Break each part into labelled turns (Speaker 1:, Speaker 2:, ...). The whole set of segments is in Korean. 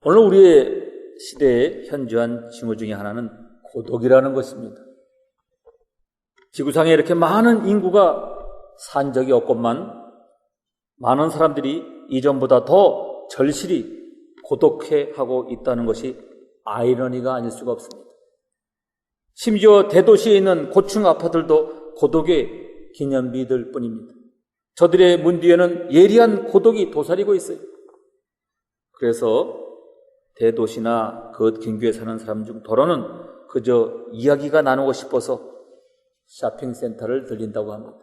Speaker 1: 오늘 우리의 시대의 현저한 징후 중에 하나는 고독이라는 것입니다. 지구상에 이렇게 많은 인구가 산 적이 없건만 많은 사람들이 이전보다 더 절실히 고독해하고 있다는 것이 아이러니가 아닐 수가 없습니다. 심지어 대도시에 있는 고층 아파트들도 고독의 기념비들 뿐입니다. 저들의 문 뒤에는 예리한 고독이 도사리고 있어요. 그래서 대도시나 그 근교에 사는 사람 중 더러는 그저 이야기가 나누고 싶어서 쇼핑센터를 들린다고 합니다.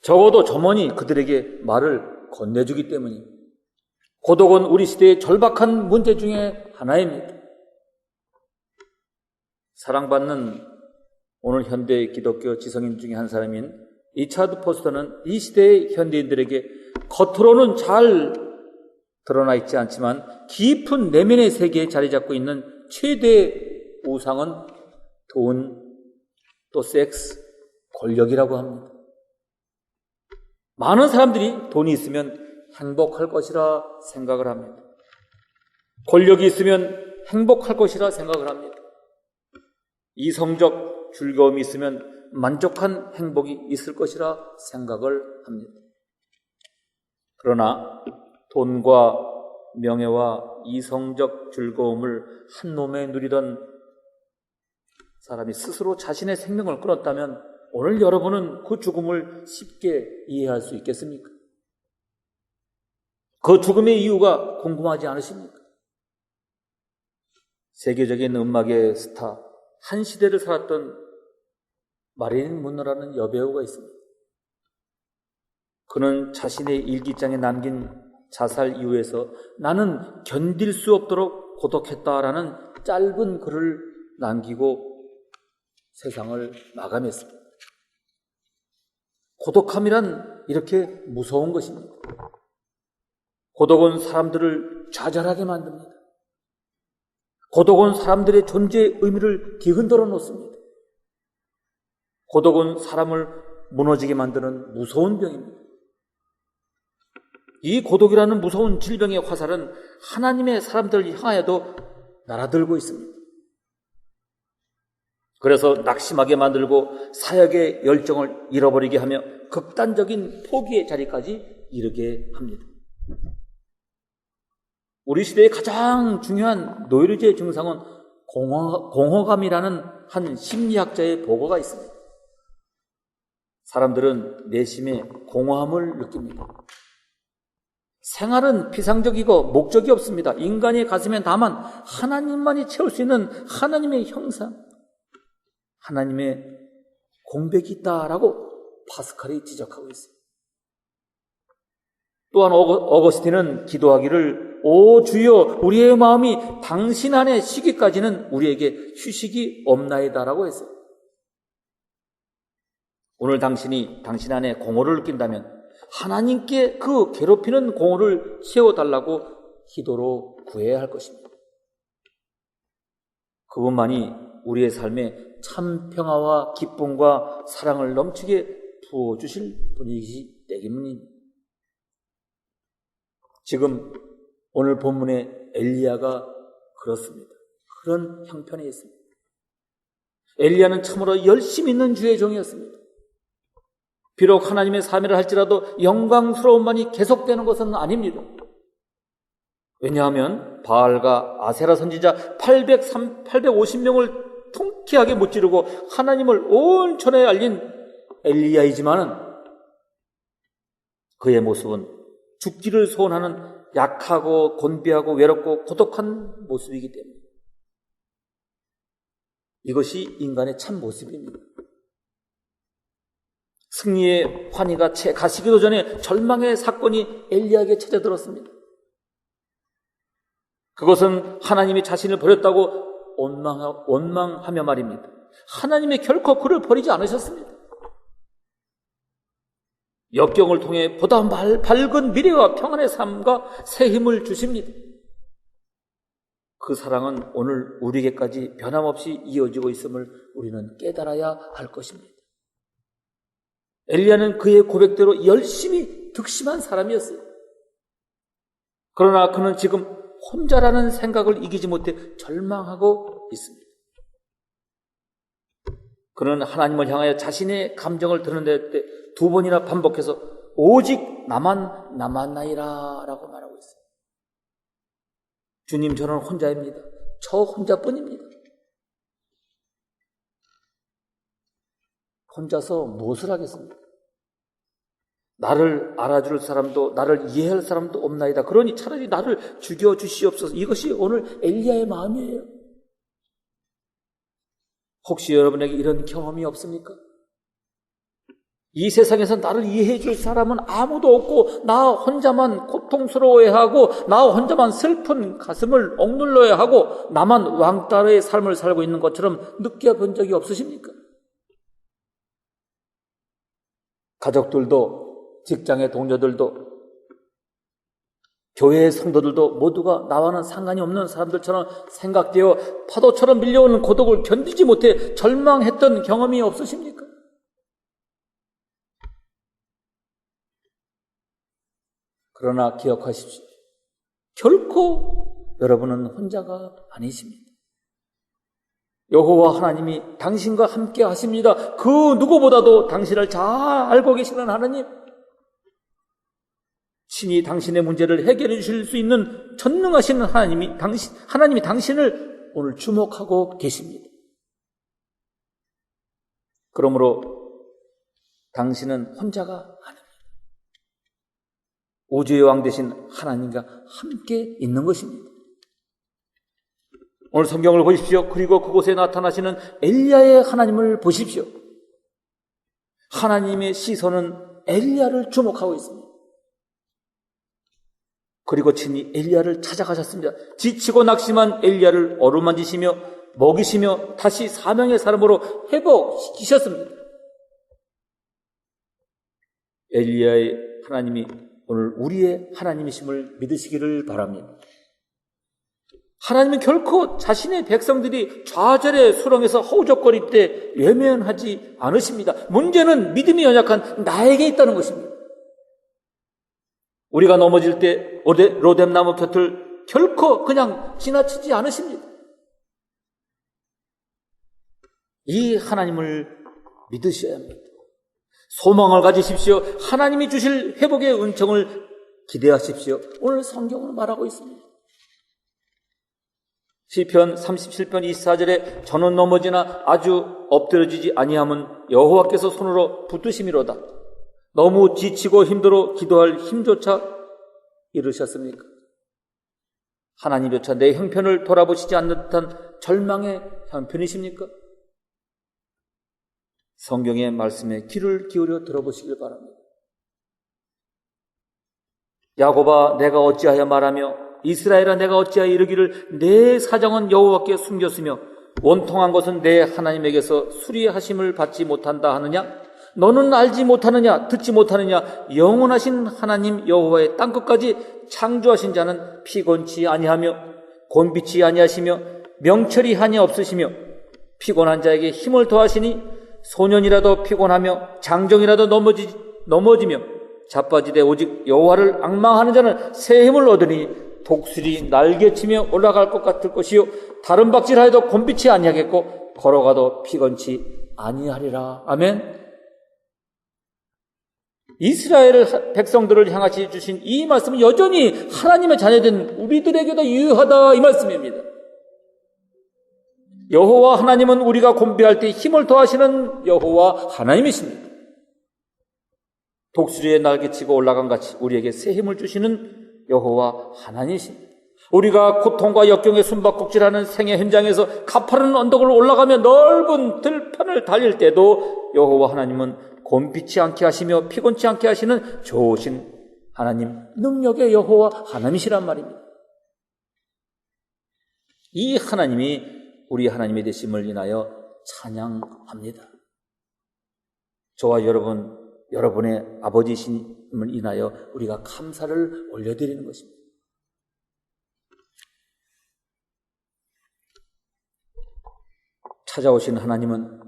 Speaker 1: 적어도 점원이 그들에게 말을 건네주기 때문입니다. 고독은 우리 시대의 절박한 문제 중에 하나입니다. 사랑받는 오늘 현대 기독교 지성인 중에 한 사람인 리차드 포스터는 이 시대의 현대인들에게 겉으로는 잘 드러나 있지 않지만 깊은 내면의 세계에 자리 잡고 있는 최대의 우상은 돈, 또 섹스, 권력이라고 합니다. 많은 사람들이 돈이 있으면 행복할 것이라 생각을 합니다. 권력이 있으면 행복할 것이라 생각을 합니다. 이성적 즐거움이 있으면 만족한 행복이 있을 것이라 생각을 합니다. 그러나 돈과 명예와 이성적 즐거움을 한 몸에 누리던 사람이 스스로 자신의 생명을 끊었다면 오늘 여러분은 그 죽음을 쉽게 이해할 수 있겠습니까? 그 죽음의 이유가 궁금하지 않으십니까? 세계적인 음악의 스타, 한 시대를 살았던 마릴린 문로라는 여배우가 있습니다. 그는 자신의 일기장에 남긴 자살 이후에서 나는 견딜 수 없도록 고독했다라는 짧은 글을 남기고 세상을 마감했습니다. 고독함이란 이렇게 무서운 것입니다. 고독은 사람들을 좌절하게 만듭니다. 고독은 사람들의 존재의 의미를 뒤흔들어 놓습니다. 고독은 사람을 무너지게 만드는 무서운 병입니다. 이 고독이라는 무서운 질병의 화살은 하나님의 사람들을 향하여도 날아들고 있습니다. 그래서 낙심하게 만들고 사역의 열정을 잃어버리게 하며 극단적인 포기의 자리까지 이르게 합니다. 우리 시대의 가장 중요한 노이로제 증상은 공허감이라는 한 심리학자의 보고가 있습니다. 사람들은 내심에 공허함을 느낍니다. 생활은 피상적이고 목적이 없습니다. 인간의 가슴에 다만 하나님만이 채울 수 있는 하나님의 형상, 하나님의 공백이 있다라고 파스칼이 지적하고 있습니다. 또한 어거스틴은 기도하기를 오 주여 우리의 마음이 당신 안에 쉬기까지는 우리에게 휴식이 없나이다라고 했어요. 오늘 당신이 당신 안에 공허를 느낀다면 하나님께 그 괴롭히는 공허를 채워달라고 기도로 구해야 할 것입니다. 그분만이 우리의 삶에 참 평화와 기쁨과 사랑을 넘치게 부어주실 분이시기 때문입니다. 지금 오늘 본문의 엘리야가 그렇습니다. 그런 형편에 있습니다. 엘리야는 참으로 열심 있는 주의 종이었습니다. 비록 하나님의 사명을 할지라도 영광스러움만이 계속되는 것은 아닙니다. 왜냐하면 바알과 아세라 선지자 850명을 통쾌하게 무찌르고 하나님을 온 천하에 알린 엘리야이지만은 그의 모습은 죽기를 소원하는 약하고 곤비하고 외롭고 고독한 모습이기 때문에 이것이 인간의 참 모습입니다. 승리의 환희가 채 가시기도 전에 절망의 사건이 엘리야에게 찾아들었습니다. 그것은 하나님이 자신을 버렸다고 원망하며 말입니다. 하나님이 결코 그를 버리지 않으셨습니다. 역경을 통해 보다 밝은 미래와 평안의 삶과 새 힘을 주십니다. 그 사랑은 오늘 우리에게까지 변함없이 이어지고 있음을 우리는 깨달아야 할 것입니다. 엘리야는 그의 고백대로 열심히 득심한 사람이었어요. 그러나 그는 지금 혼자라는 생각을 이기지 못해 절망하고 있습니다. 그는 하나님을 향하여 자신의 감정을 드러낼 때 2번이나 반복해서 오직 나만 남았나이다 라고 말하고 있어요. 주님, 저는 혼자입니다. 저 혼자뿐입니다. 혼자서 무엇을 하겠습니까? 나를 알아줄 사람도 나를 이해할 사람도 없나이다. 그러니 차라리 나를 죽여주시옵소서. 이것이 오늘 엘리야의 마음이에요. 혹시 여러분에게 이런 경험이 없습니까? 이 세상에서 나를 이해해 줄 사람은 아무도 없고 나 혼자만 고통스러워해하고 나 혼자만 슬픈 가슴을 억눌러야 하고 나만 왕따의 삶을 살고 있는 것처럼 느껴본 적이 없으십니까? 가족들도 직장의 동료들도 교회의 성도들도 모두가 나와는 상관이 없는 사람들처럼 생각되어 파도처럼 밀려오는 고독을 견디지 못해 절망했던 경험이 없으십니까? 그러나 기억하십시오. 결코 여러분은 혼자가 아니십니다. 여호와 하나님이 당신과 함께 하십니다. 그 누구보다도 당신을 잘 알고 계시는 하나님, 친히 당신의 문제를 해결해 주실 수 있는 전능하신 하나님이 당신을 오늘 주목하고 계십니다. 그러므로 당신은 혼자가 아닙니다. 우주의 왕 되신 하나님과 함께 있는 것입니다. 오늘 성경을 보십시오. 그리고 그곳에 나타나시는 엘리야의 하나님을 보십시오. 하나님의 시선은 엘리야를 주목하고 있습니다. 그리고 친히 엘리야를 찾아가셨습니다. 지치고 낙심한 엘리야를 어루만지시며 먹이시며 다시 사명의 사람으로 회복시키셨습니다. 엘리야의 하나님이 오늘 우리의 하나님이심을 믿으시기를 바랍니다. 하나님은 결코 자신의 백성들이 좌절의 수렁에서 허우적거릴 때 외면하지 않으십니다. 문제는 믿음이 연약한 나에게 있다는 것입니다. 우리가 넘어질 때 로뎀나무 곁을 결코 그냥 지나치지 않으십니다. 이 하나님을 믿으셔야 합니다. 소망을 가지십시오. 하나님이 주실 회복의 은총을 기대하십시오. 오늘 성경은 말하고 있습니다. 시편 37편 24절에 저는 넘어지나 아주 엎드려지지 아니함은 여호와께서 손으로 붙드심이로다. 너무 지치고 힘들어 기도할 힘조차 이르셨습니까? 하나님조차 내 형편을 돌아보시지 않는 듯한 절망의 형편이십니까? 성경의 말씀에 귀를 기울여 들어보시길 바랍니다. 야곱아 내가 어찌하여 말하며 이스라엘아 내가 어찌하여 이르기를 내 사정은 여호와께 숨겼으며 원통한 것은 내 하나님에게서 수리하심을 받지 못한다 하느냐? 너는 알지 못하느냐? 듣지 못하느냐? 영원하신 하나님 여호와의 땅끝까지 창조하신 자는 피곤치 아니하며 곤비치 아니하시며 명철이 한이 없으시며 피곤한 자에게 힘을 더하시니 소년이라도 피곤하며 장정이라도 넘어지며 자빠지되 오직 여호와를 앙망하는 자는 새 힘을 얻으니 독수리 날개치며 올라갈 것 같을 것이요 다른 박질하여도 곤비치 아니하겠고 걸어가도 피곤치 아니하리라. 아멘. 이스라엘 백성들을 향하시 주신 이 말씀은 여전히 하나님의 자녀된 우리들에게도 유효하다 이 말씀입니다. 여호와 하나님은 우리가 곤비할 때 힘을 더하시는 여호와 하나님이십니다. 독수리의 날개치고 올라간 같이 우리에게 새 힘을 주시는 여호와 하나님이십니다. 우리가 고통과 역경에 숨바꼭질하는 생의 현장에서 가파른 언덕을 올라가며 넓은 들판을 달릴 때도 여호와 하나님은 곤비치 않게 하시며 피곤치 않게 하시는 좋으신 하나님, 능력의 여호와 하나님이시란 말입니다. 이 하나님이 우리 하나님의 되심을 인하여 찬양합니다. 저와 여러분의 아버지심을 인하여 우리가 감사를 올려드리는 것입니다. 찾아오신 하나님은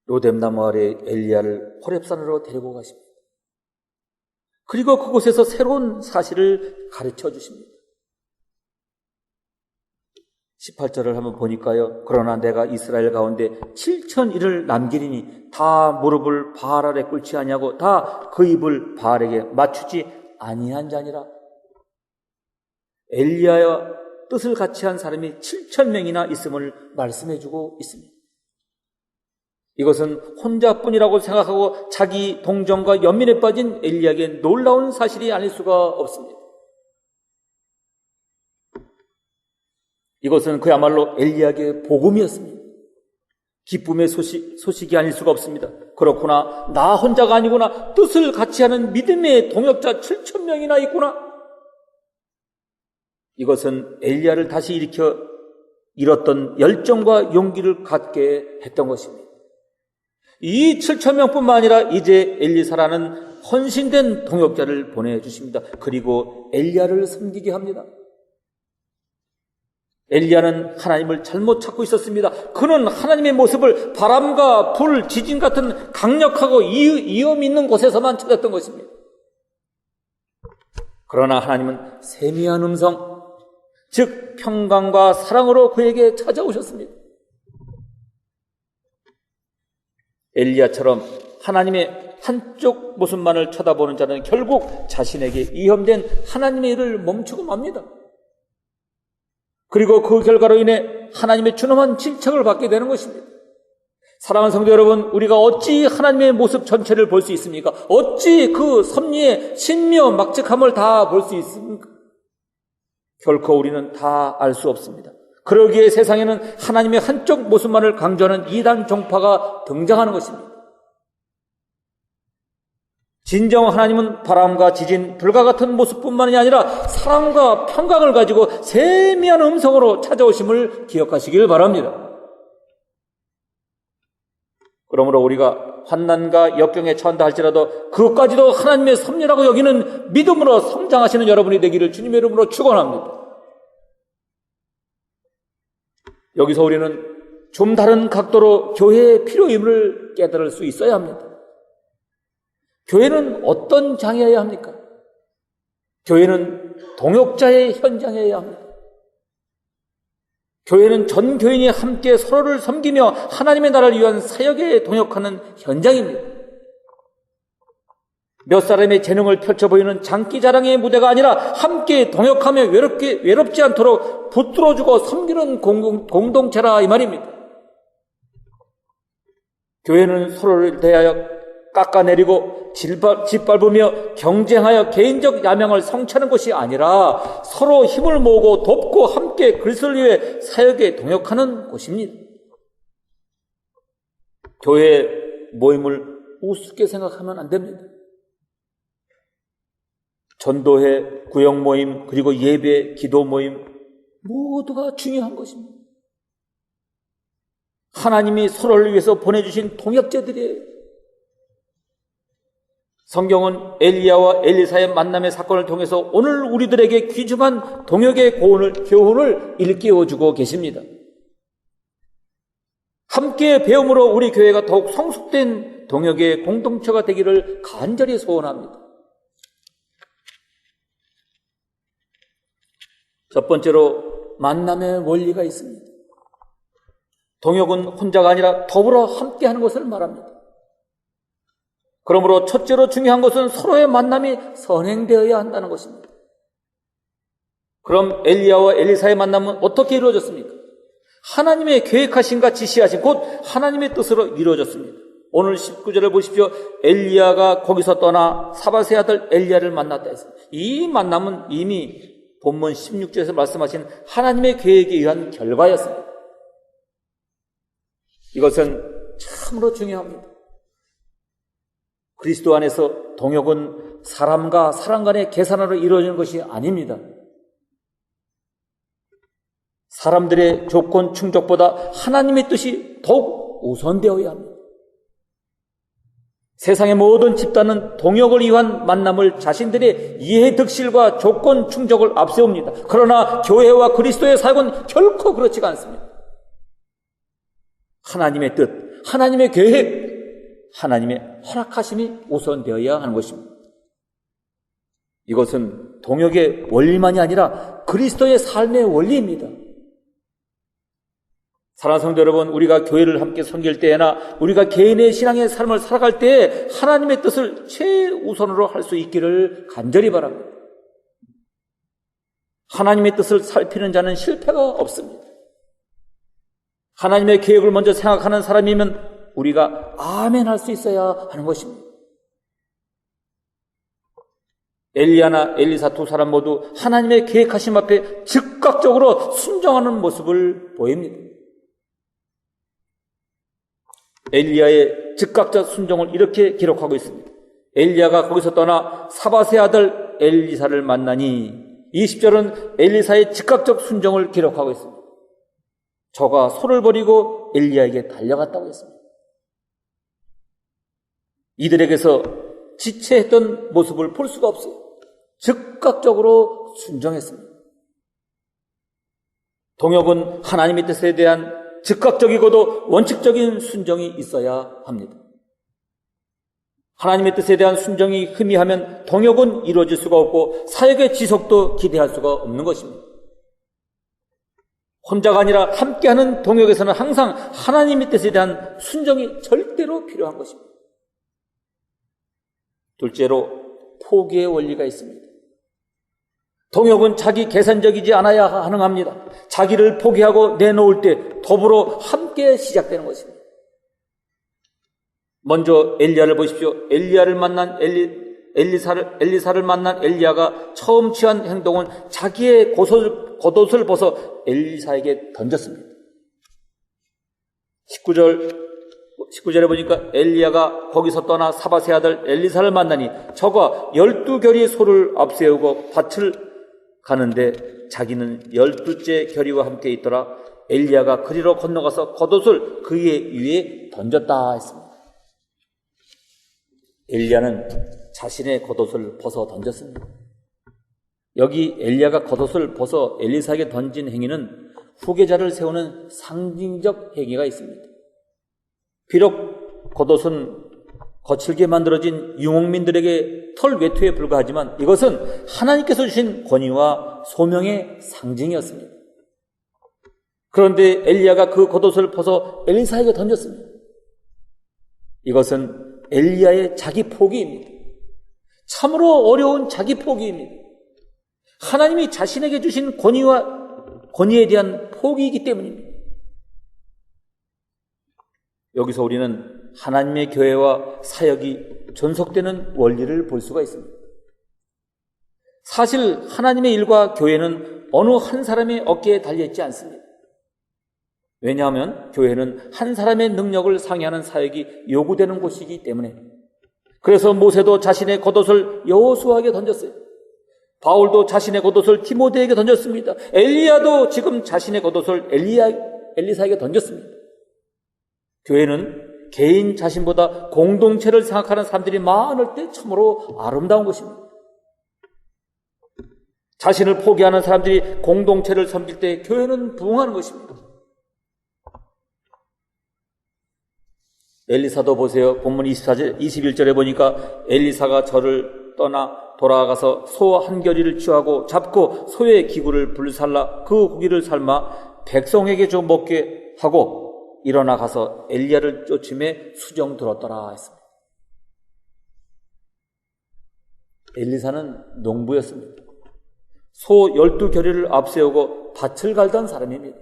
Speaker 1: 로뎀나무 아래 엘리야를 호렙산으로 데리고 가십니다. 그리고 그곳에서 새로운 사실을 가르쳐 주십니다. 18절을 한번 보니까요. 그러나 내가 이스라엘 가운데 7,000일을 남기리니 다 무릎을 바알 아래 꿇지 아니하고 다 그 입을 바알에게 맞추지 아니한 자니라. 엘리야와 뜻을 같이 한 사람이 7,000명이나 있음을 말씀해주고 있습니다. 이것은 혼자뿐이라고 생각하고 자기 동정과 연민에 빠진 엘리야에게 놀라운 사실이 아닐 수가 없습니다. 이것은 그야말로 엘리야에게 복음이었습니다. 기쁨의 소식이 아닐 수가 없습니다. 그렇구나, 나 혼자가 아니구나, 뜻을 같이 하는 믿음의 동역자 7,000명이나 있구나. 이것은 엘리야를 다시 일으켜 잃었던 열정과 용기를 갖게 했던 것입니다. 이 7,000명뿐만 아니라 이제 엘리사라는 헌신된 동역자를 보내주십니다. 그리고 엘리야를 섬기게 합니다. 엘리야는 하나님을 잘못 찾고 있었습니다. 그는 하나님의 모습을 바람과 불, 지진 같은 강력하고 위험 있는 곳에서만 찾았던 것입니다. 그러나 하나님은 세미한 음성, 즉 평강과 사랑으로 그에게 찾아오셨습니다. 엘리야처럼 하나님의 한쪽 모습만을 쳐다보는 자는 결국 자신에게 위험된 하나님의 일을 멈추고 맙니다. 그리고 그 결과로 인해 하나님의 준엄한 질책을 받게 되는 것입니다. 사랑하는 성도 여러분, 우리가 어찌 하나님의 모습 전체를 볼 수 있습니까? 어찌 그 섭리의 신묘 막직함을 다 볼 수 있습니까? 결코 우리는 다 알 수 없습니다. 그러기에 세상에는 하나님의 한쪽 모습만을 강조하는 이단 종파가 등장하는 것입니다. 진정 하나님은 바람과 지진, 불과 같은 모습뿐만이 아니라 사랑과 평강을 가지고 세미한 음성으로 찾아오심을 기억하시길 바랍니다. 그러므로 우리가 환난과 역경에 처한다 할지라도 그것까지도 하나님의 섭리라고 여기는 믿음으로 성장하시는 여러분이 되기를 주님의 이름으로 축원합니다. 여기서 우리는 좀 다른 각도로 교회의 필요임을 깨달을 수 있어야 합니다. 교회는 어떤 장이어야 합니까? 교회는 동역자의 현장이어야 합니다. 교회는 전 교인이 함께 서로를 섬기며 하나님의 나라를 위한 사역에 동역하는 현장입니다. 몇 사람의 재능을 펼쳐 보이는 장기자랑의 무대가 아니라 함께 동역하며 외롭지 않도록 붙들어주고 섬기는 공동체라 이 말입니다. 교회는 서로를 대하여 깎아내리고 짓밟으며 경쟁하여 개인적 야명을 성취하는 것이 아니라 서로 힘을 모으고 돕고 함께 그리스도를 위해 사역에 동역하는 곳입니다. 교회 모임을 우습게 생각하면 안 됩니다. 전도회, 구역 모임, 그리고 예배, 기도 모임 모두가 중요한 것입니다. 하나님이 서로를 위해서 보내주신 동역자들이에요. 성경은 엘리야와 엘리사의 만남의 사건을 통해서 오늘 우리들에게 귀중한 동역의 교훈을 일깨워주고 계십니다. 함께 배움으로 우리 교회가 더욱 성숙된 동역의 공동체가 되기를 간절히 소원합니다. 첫 번째로 만남의 원리가 있습니다. 동역은 혼자가 아니라 더불어 함께하는 것을 말합니다. 그러므로 첫째로 중요한 것은 서로의 만남이 선행되어야 한다는 것입니다. 그럼 엘리야와 엘리사의 만남은 어떻게 이루어졌습니까? 하나님의 계획하신과 지시하신 곧 하나님의 뜻으로 이루어졌습니다. 오늘 19절을 보십시오. 엘리야가 거기서 떠나 사밧의 아들 엘리야를 만났다 했습니다. 이 만남은 이미 본문 16절에서 말씀하신 하나님의 계획에 의한 결과였습니다. 이것은 참으로 중요합니다. 그리스도 안에서 동역은 사람과 사람 간의 계산으로 이루어지는 것이 아닙니다. 사람들의 조건 충족보다 하나님의 뜻이 더욱 우선되어야 합니다. 세상의 모든 집단은 동역을 위한 만남을 자신들의 이해 득실과 조건 충족을 앞세웁니다. 그러나 교회와 그리스도의 사역은 결코 그렇지가 않습니다. 하나님의 뜻, 하나님의 계획, 하나님의 허락하심이 우선되어야 하는 것입니다. 이것은 동역의 원리만이 아니라 그리스도의 삶의 원리입니다. 사랑하는 성도 여러분, 우리가 교회를 함께 섬길 때나 우리가 개인의 신앙의 삶을 살아갈 때 하나님의 뜻을 최우선으로 할 수 있기를 간절히 바랍니다. 하나님의 뜻을 살피는 자는 실패가 없습니다. 하나님의 계획을 먼저 생각하는 사람이면 우리가 아멘 할 수 있어야 하는 것입니다. 엘리야나 엘리사 두 사람 모두 하나님의 계획하심 앞에 즉각적으로 순종하는 모습을 보입니다. 엘리야의 즉각적 순종을 이렇게 기록하고 있습니다. 엘리야가 거기서 떠나 사밧의 아들 엘리사를 만나니, 20절은 엘리사의 즉각적 순종을 기록하고 있습니다. 저가 소를 버리고 엘리야에게 달려갔다고 했습니다. 이들에게서 지체했던 모습을 볼 수가 없어요. 즉각적으로 순종했습니다. 동역은 하나님의 뜻에 대한 즉각적이고도 원칙적인 순종이 있어야 합니다. 하나님의 뜻에 대한 순종이 희미하면 동역은 이루어질 수가 없고 사역의 지속도 기대할 수가 없는 것입니다. 혼자가 아니라 함께하는 동역에서는 항상 하나님의 뜻에 대한 순종이 절대로 필요한 것입니다. 둘째로, 포기의 원리가 있습니다. 동역은 자기 계산적이지 않아야 가능합니다. 자기를 포기하고 내놓을 때 더불어 함께 시작되는 것입니다. 먼저 엘리야를 보십시오. 엘리야를 만난 엘리사를 만난 엘리야가 처음 취한 행동은 자기의 겉옷을 벗어 엘리사에게 던졌습니다. 19절에 보니까 엘리야가 거기서 떠나 사밧의 아들 엘리사를 만나니 저가 12겨리 소를 앞세우고 밭을 가는데 자기는 12째 겨리와 함께 있더라. 엘리야가 그리로 건너가서 겉옷을 그의 위에 던졌다 했습니다. 엘리야는 자신의 겉옷을 벗어 던졌습니다. 여기 엘리야가 겉옷을 벗어 엘리사에게 던진 행위는 후계자를 세우는 상징적 행위가 있습니다. 비록 겉옷은 거칠게 만들어진 유목민들에게 털 외투에 불과하지만 이것은 하나님께서 주신 권위와 소명의 상징이었습니다. 그런데 엘리야가 그 겉옷을 벗어 엘리사에게 던졌습니다. 이것은 엘리야의 자기 포기입니다. 참으로 어려운 자기 포기입니다. 하나님이 자신에게 주신 권위에 대한 포기이기 때문입니다. 여기서 우리는 하나님의 교회와 사역이 존속되는 원리를 볼 수가 있습니다. 사실 하나님의 일과 교회는 어느 한 사람의 어깨에 달려있지 않습니다. 왜냐하면 교회는 한 사람의 능력을 상회하는 사역이 요구되는 곳이기 때문에. 그래서 모세도 자신의 겉옷을 여호수아에게 던졌어요. 바울도 자신의 겉옷을 디모데에게 던졌습니다. 엘리야도 지금 자신의 겉옷을 엘리사에게 던졌습니다. 교회는 개인 자신보다 공동체를 생각하는 사람들이 많을 때 참으로 아름다운 것입니다. 자신을 포기하는 사람들이 공동체를 섬길 때 교회는 부흥하는 것입니다. 엘리사도 보세요. 본문 21절에 보니까 엘리사가 저를 떠나 돌아가서 소 한 겨리를 취하고 잡고 소의 기구를 불살라 그 고기를 삶아 백성에게 좀 먹게 하고 일어나 가서 엘리야를 쫓음에 수정 들었더라 했습니다. 엘리사는 농부였습니다. 소 12겨리를 앞세우고 밭을 갈던 사람입니다.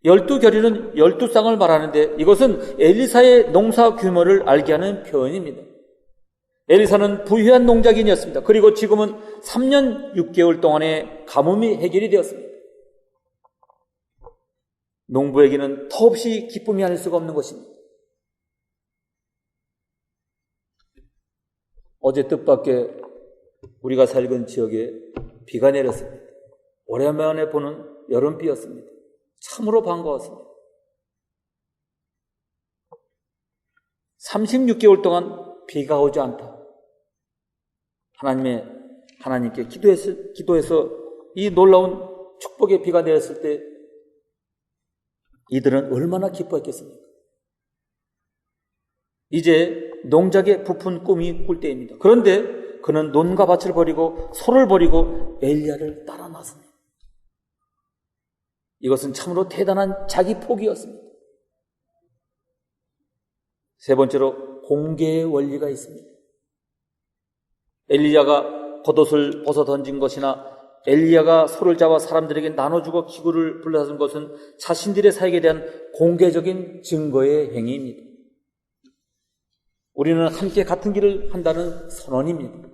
Speaker 1: 12겨리는 12쌍을 말하는데 이것은 엘리사의 농사 규모를 알게 하는 표현입니다. 엘리사는 부유한 농작인이었습니다. 그리고 지금은 3년 6개월 동안의 가뭄이 해결이 되었습니다. 농부에게는 더없이 기쁨이 아닐 수가 없는 것입니다. 어제 뜻밖의 우리가 살던 지역에 비가 내렸습니다. 오랜만에 보는 여름비였습니다. 참으로 반가웠습니다. 36개월 동안 비가 오지 않다. 하나님께 기도해서 이 놀라운 축복의 비가 내렸을 때 이들은 얼마나 기뻐했겠습니까? 이제 농작의 부푼 꿈이 꿀 때입니다. 그런데 그는 논과 밭을 버리고 소를 버리고 엘리야를 따라 나섭니다. 이것은 참으로 대단한 자기 포기였습니다. 세 번째로 공개의 원리가 있습니다. 엘리야가 겉옷을 벗어 던진 것이나 엘리야가 소를 잡아 사람들에게 나눠주고 기구를 불러준 것은 자신들의 사역에 대한 공개적인 증거의 행위입니다. 우리는 함께 같은 길을 한다는 선언입니다.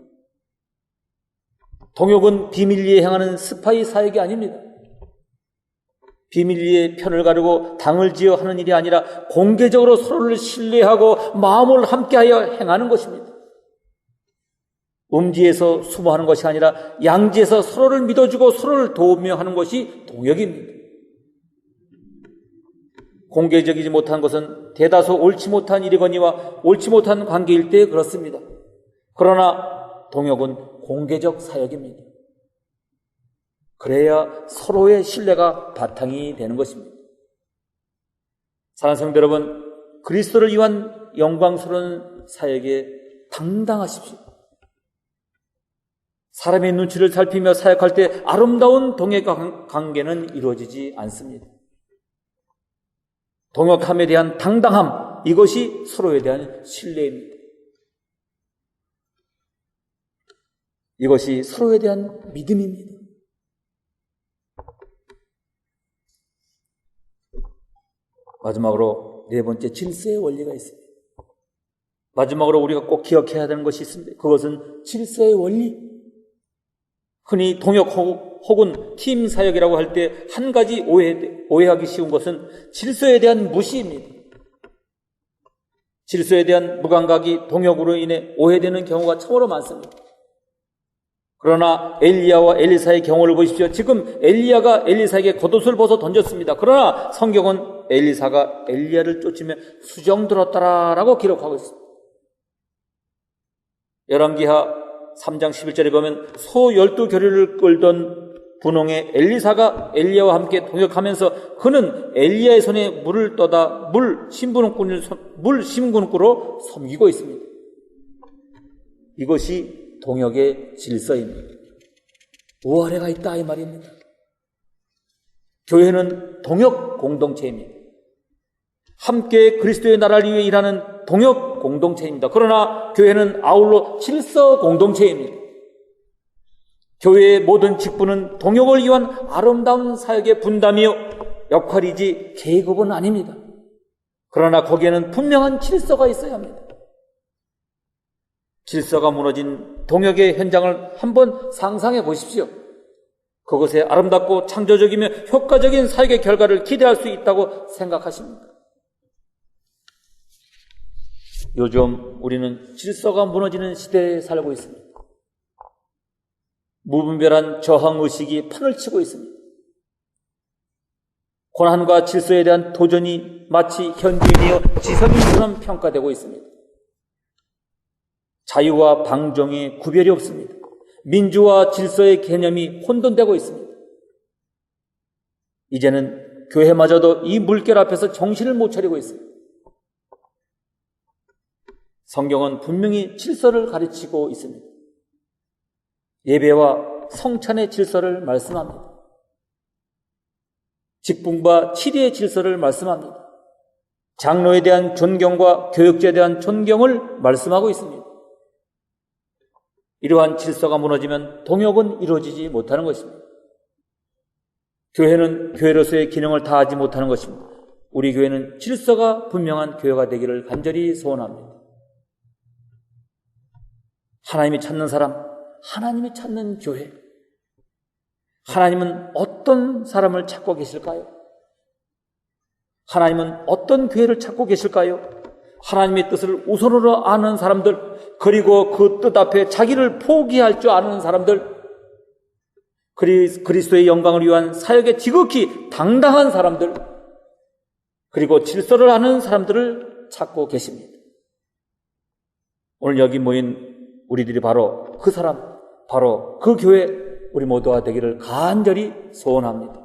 Speaker 1: 동역은 비밀리에 행하는 스파이 사역이 아닙니다. 비밀리에 편을 가르고 당을 지어 하는 일이 아니라 공개적으로 서로를 신뢰하고 마음을 함께하여 행하는 것입니다. 음지에서 수모하는 것이 아니라 양지에서 서로를 믿어주고 서로를 도우며 하는 것이 동역입니다. 공개적이지 못한 것은 대다수 옳지 못한 일이거니와 옳지 못한 관계일 때 그렇습니다. 그러나 동역은 공개적 사역입니다. 그래야 서로의 신뢰가 바탕이 되는 것입니다. 사랑하는 성도 여러분, 그리스도를 위한 영광스러운 사역에 당당하십시오. 사람의 눈치를 살피며 사역할 때 아름다운 동역 관계는 이루어지지 않습니다. 동역함에 대한 당당함, 이것이 서로에 대한 신뢰입니다. 이것이 서로에 대한 믿음입니다. 마지막으로 네 번째 질서의 원리가 있습니다. 마지막으로 우리가 꼭 기억해야 되는 것이 있습니다. 그것은 질서의 원리. 흔히 동역 혹은 팀 사역이라고 할 때 한 가지 오해하기 쉬운 것은 질서에 대한 무시입니다. 질서에 대한 무감각이 동역으로 인해 오해되는 경우가 참으로 많습니다. 그러나 엘리야와 엘리사의 경우를 보십시오. 지금 엘리야가 엘리사에게 겉옷을 벗어 던졌습니다. 그러나 성경은 엘리사가 엘리야를 쫓으며 수정들었더라라고 기록하고 있습니다. 열왕기하 3장 11절에 보면 소 12겨류를 끌던 분홍의 엘리사가 엘리야와 함께 동역하면서 그는 엘리야의 손에 물을 떠다 물 심부름꾼으로 섬기고 있습니다. 이것이 동역의 질서입니다. 우아래가 있다 이 말입니다. 교회는 동역 공동체입니다. 함께 그리스도의 나라를 위해 일하는 동역 공동체입니다. 그러나 교회는 아울러 질서 공동체입니다. 교회의 모든 직분은 동역을 위한 아름다운 사역의 분담이요 역할이지 계급은 아닙니다. 그러나 거기에는 분명한 질서가 있어야 합니다. 질서가 무너진 동역의 현장을 한번 상상해 보십시오. 그것에 아름답고 창조적이며 효과적인 사역의 결과를 기대할 수 있다고 생각하십니까? 요즘 우리는 질서가 무너지는 시대에 살고 있습니다. 무분별한 저항의식이 판을 치고 있습니다. 고난과 질서에 대한 도전이 마치 현주인이여 지성인처럼 평가되고 있습니다. 자유와 방종의 구별이 없습니다. 민주와 질서의 개념이 혼돈되고 있습니다. 이제는 교회마저도 이 물결 앞에서 정신을 못 차리고 있습니다. 성경은 분명히 질서를 가르치고 있습니다. 예배와 성찬의 질서를 말씀합니다. 직분과 치리의 질서를 말씀합니다. 장로에 대한 존경과 교역자에 대한 존경을 말씀하고 있습니다. 이러한 질서가 무너지면 동역은 이루어지지 못하는 것입니다. 교회는 교회로서의 기능을 다하지 못하는 것입니다. 우리 교회는 질서가 분명한 교회가 되기를 간절히 소원합니다. 하나님이 찾는 사람, 하나님이 찾는 교회. 하나님은 어떤 사람을 찾고 계실까요? 하나님은 어떤 교회를 찾고 계실까요? 하나님의 뜻을 우선으로 아는 사람들, 그리고 그 뜻 앞에 자기를 포기할 줄 아는 사람들, 그리스도의 영광을 위한 사역에 지극히 당당한 사람들, 그리고 질서를 아는 사람들을 찾고 계십니다. 오늘 여기 모인 우리들이 바로 그 사람, 바로 그 교회 우리 모두가 되기를 간절히 소원합니다.